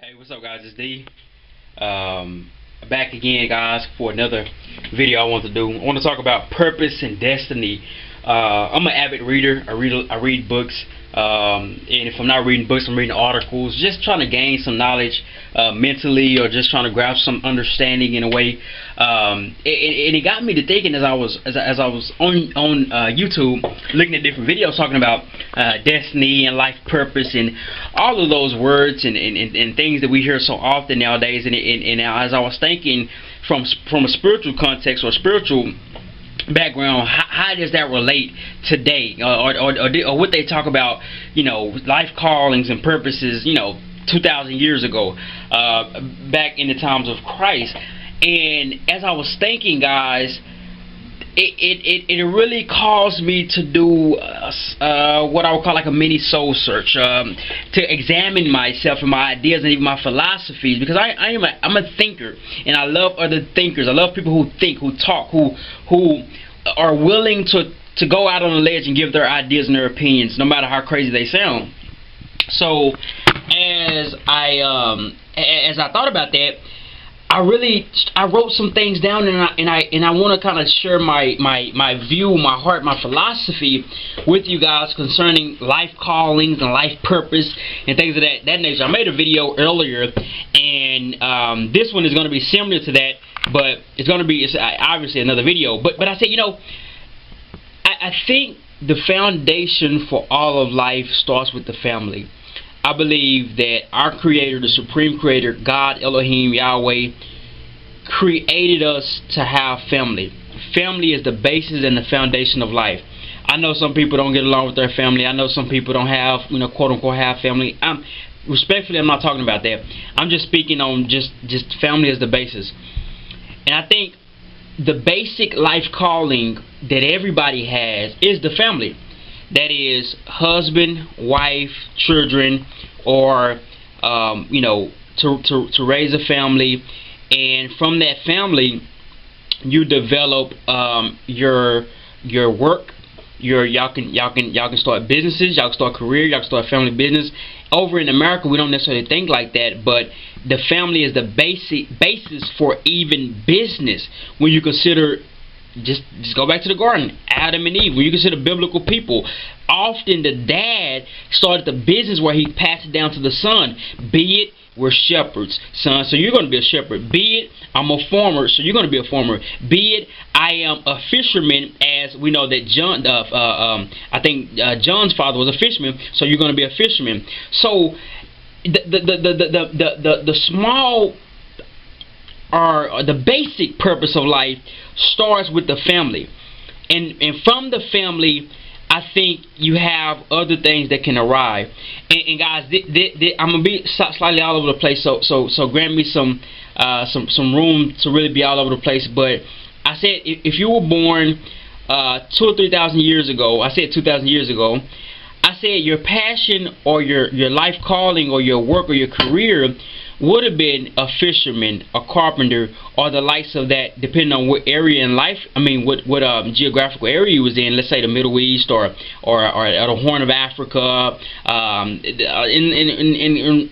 Hey, what's up, guys? It's D. Back again, guys, for another video I want to do. I want to talk about purpose and destiny. I'm an avid reader. I read books, and if I'm not reading books, I'm reading articles. Just trying to gain some knowledge mentally, or just trying to grasp some understanding in a way. And it got me to thinking as I was on YouTube, looking at different videos talking about destiny and life purpose and all of those words and things that we hear so often nowadays. And as I was thinking from a spiritual context or spiritual background, how does that relate today, or what they talk about, life callings and purposes, 2,000 years ago, back in the times of Christ. And as I was thinking, guys, it really caused me to do what I would call like a mini soul search, to examine myself and my ideas and even my philosophies, because I'm a thinker, and I love other thinkers. I love people who think, who talk, who are willing to go out on the ledge and give their ideas and their opinions, no matter how crazy they sound. So as I thought about that, I wrote some things down, and I want to kind of share my view, my heart, my philosophy with you guys concerning life callings and life purpose and things of that nature. I made a video earlier, and this one is going to be similar to that, but it's obviously another video. But I said, I think the foundation for all of life starts with the family. I believe that our Creator, the Supreme Creator, God, Elohim, Yahweh, created us to have family. Family is the basis and the foundation of life. I know some people don't get along with their family. I know some people don't have, quote unquote, have family. Respectfully, I'm not talking about that. I'm just speaking on just family as the basis. And I think the basic life calling that everybody has is the family. That is husband, wife, children, or to raise a family, and from that family you develop your work. Y'all can start businesses, y'all can start career, y'all can start family business. Over in America, we don't necessarily think like that, but the family is the basis for even business. When you consider, just go back to the garden, Adam and Eve. When you consider biblical people, often the dad started the business where he passed it down to the son. Be it, we're shepherds, son, so you're going to be a shepherd. Be it, I'm a farmer, so you're going to be a farmer. Be it, I am a fisherman, as we know that John, I think John's father was a fisherman, so you're going to be a fisherman. So the small, or the basic purpose of life starts with the family, and from the family, I think you have other things that can arrive. And guys, I'm gonna be slightly all over the place, so grant me some room to really be all over the place. But I said, if you were born 2,000 or 3,000 years ago, I said 2,000 years ago, I said your passion or your life calling or your work or your career would have been a fisherman, a carpenter, or the likes of that, depending on what area in life, what geographical area you was in. Let's say the Middle East or the Horn of Africa. And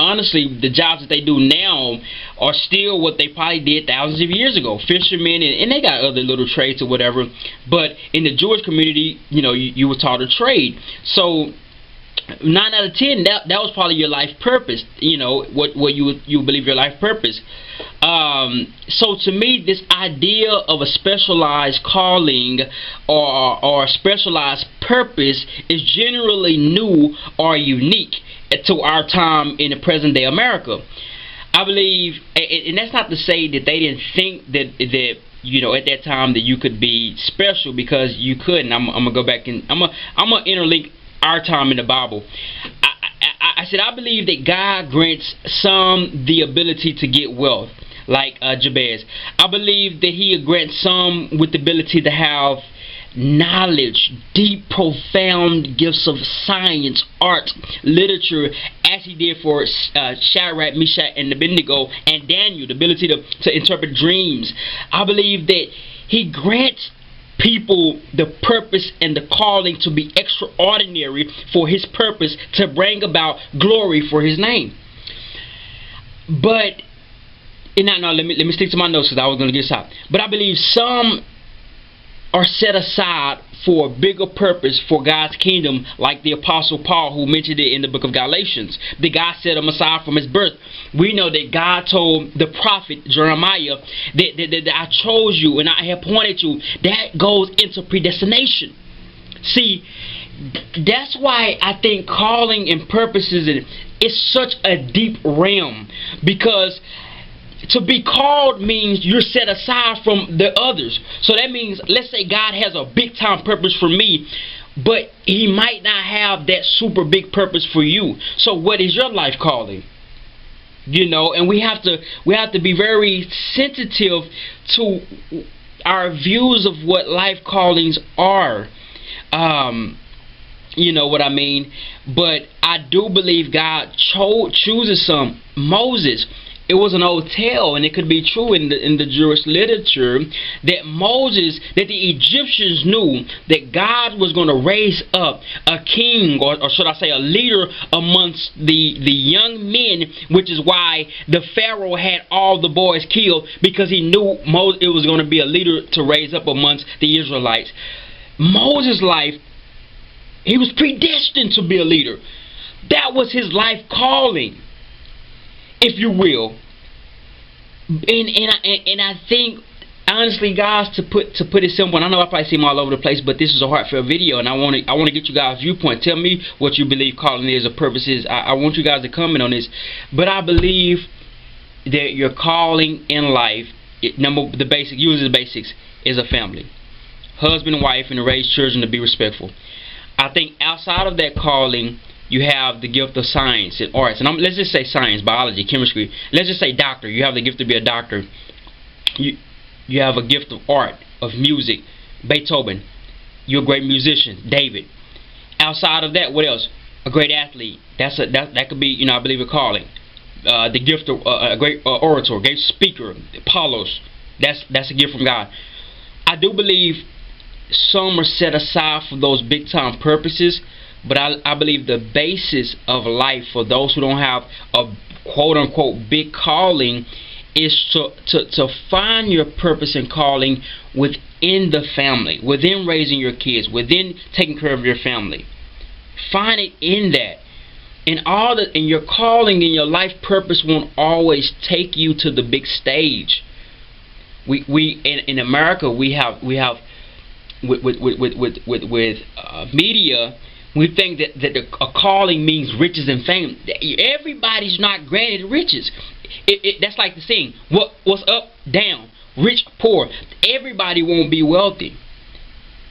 honestly, the jobs that they do now are still what they probably did thousands of years ago. Fishermen, and they got other little trades or whatever. But in the Jewish community, you were taught a trade. So 9 out of 10, that was probably your life purpose. What you believe your life purpose. So to me, this idea of a specialized calling or specialized purpose is generally new or unique to our time in the present day America. I believe, and that's not to say that they didn't think that at that time that you could be special, because you couldn't. I'm gonna go back and I'm gonna interlink our time in the Bible. I said I believe that God grants some the ability to get wealth, like Jabez. I believe that He grants some with the ability to have knowledge, deep, profound gifts of science, art, literature, as He did for Shadrach, Meshach, and Abednego, and Daniel, the ability to interpret dreams. I believe that He grants people the purpose and the calling to be extraordinary for His purpose, to bring about glory for His name. But and now let me stick to my notes because I was going to get shot. But I believe some are set aside for a bigger purpose for God's kingdom, like the Apostle Paul, who mentioned it in the book of Galatians. That God set him aside from his birth. We know that God told the prophet Jeremiah that I chose you and I have appointed you. That goes into predestination. See, that's why I think calling and purposes is such a deep realm, because to be called means you're set aside from the others. So that means, let's say God has a big time purpose for me, but he might not have that super big purpose for you. So what is your life calling? You know, and we have to be very sensitive to our views of what life callings are. You know what I mean? But I do believe God chooses some. Moses, it was an old tale, and it could be true in the Jewish literature, that that the Egyptians knew that God was going to raise up a king, or should I say a leader amongst the young men, which is why the Pharaoh had all the boys killed, because he knew it was going to be a leader to raise up amongst the Israelites. Moses' life, he was predestined to be a leader. That was his life calling, if you will. And I think, honestly, guys, to put it simple, and I know I probably seem all over the place, but this is a heartfelt video, and I want to get you guys' viewpoint. Tell me what you believe calling is or purpose is. I want you guys to comment on this. But I believe that your calling in life, use the basics, is a family. Husband and wife, and to raise children to be respectful. I think outside of that calling, you have the gift of science and arts. And let's just say science, biology, chemistry. Let's just say doctor. You have the gift to be a doctor. You have a gift of art, of music. Beethoven. You're a great musician. David. Outside of that, what else? A great athlete. That could be, you know, I believe, a calling. The gift of a great orator, great speaker. Apollos. That's a gift from God. I do believe some are set aside for those big time purposes, but I believe the basis of life for those who don't have a quote unquote big calling is to find your purpose and calling within the family, within raising your kids, within taking care of your family. Find it in that. And your calling and your life purpose won't always take you to the big stage. In America we have with media, we think that a calling means riches and fame. Everybody's not granted riches. That's like the saying, what's up, down, rich, poor. Everybody won't be wealthy,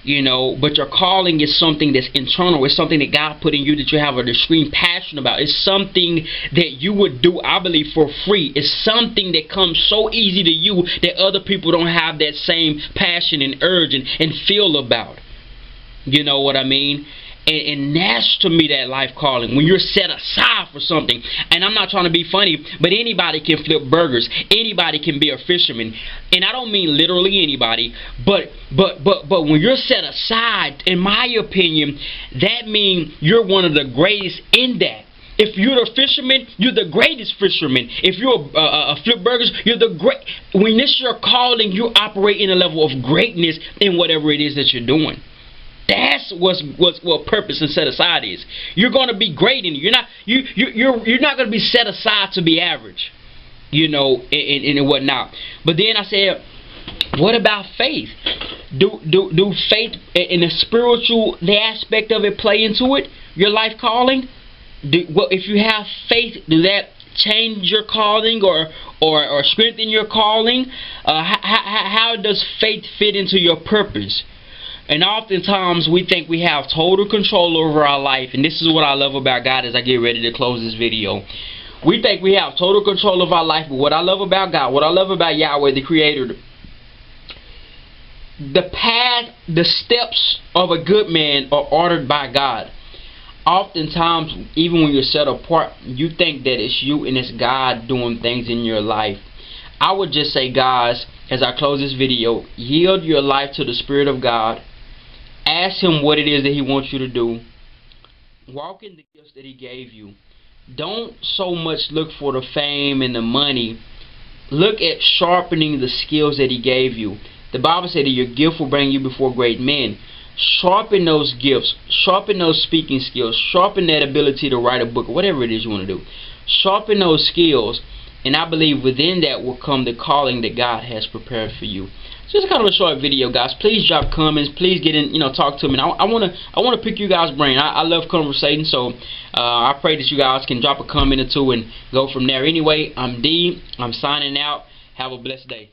you know. But your calling is something that's internal. It's something that God put in you that you have an extreme passion about. It's something that you would do, I believe, for free. It's something that comes so easy to you that other people don't have that same passion and urge and feel about. You know what I mean? And that's, to me, that life calling. When you're set aside for something. And I'm not trying to be funny, but anybody can flip burgers. Anybody can be a fisherman. And I don't mean literally anybody, but when you're set aside, in my opinion, that means you're one of the greatest in that. If you're the fisherman, you're the greatest fisherman. If you're a flip burgers, you're the great. When it's your calling, you operate in a level of greatness in whatever it is that you're doing. That's what purpose and set aside is. You're going to be great in it. You're not going to be set aside to be average, you know, and whatnot. But then I said, what about faith? Do faith and the spiritual, the aspect of it, play into it? Your life calling? If you have faith, do that change your calling or strengthen your calling? How does faith fit into your purpose? And oftentimes we think we have total control over our life, and this is what I love about God as I get ready to close this video. We think we have total control of our life, but what I love about God, what I love about Yahweh, the Creator, the path, the steps of a good man are ordered by God. Oftentimes, even when you're set apart, you think that it's you and it's God doing things in your life. I would just say, guys, as I close this video, yield your life to the Spirit of God. Ask Him what it is that He wants you to do. Walk in the gifts that He gave you. don't so much look for the fame and the money. Look at sharpening the skills that He gave you. The Bible said that your gift will bring you before great men. Sharpen those gifts. Sharpen those speaking skills. Sharpen that ability to write a book, or whatever it is you want to do. Sharpen those skills, and I believe within that will come the calling that God has prepared for you. So it's kind of a short video, guys. Please drop comments. Please get in, talk to me. I wanna pick you guys' brain. I love conversating, so I pray that you guys can drop a comment or two and go from there. Anyway, I'm D. I'm signing out. Have a blessed day.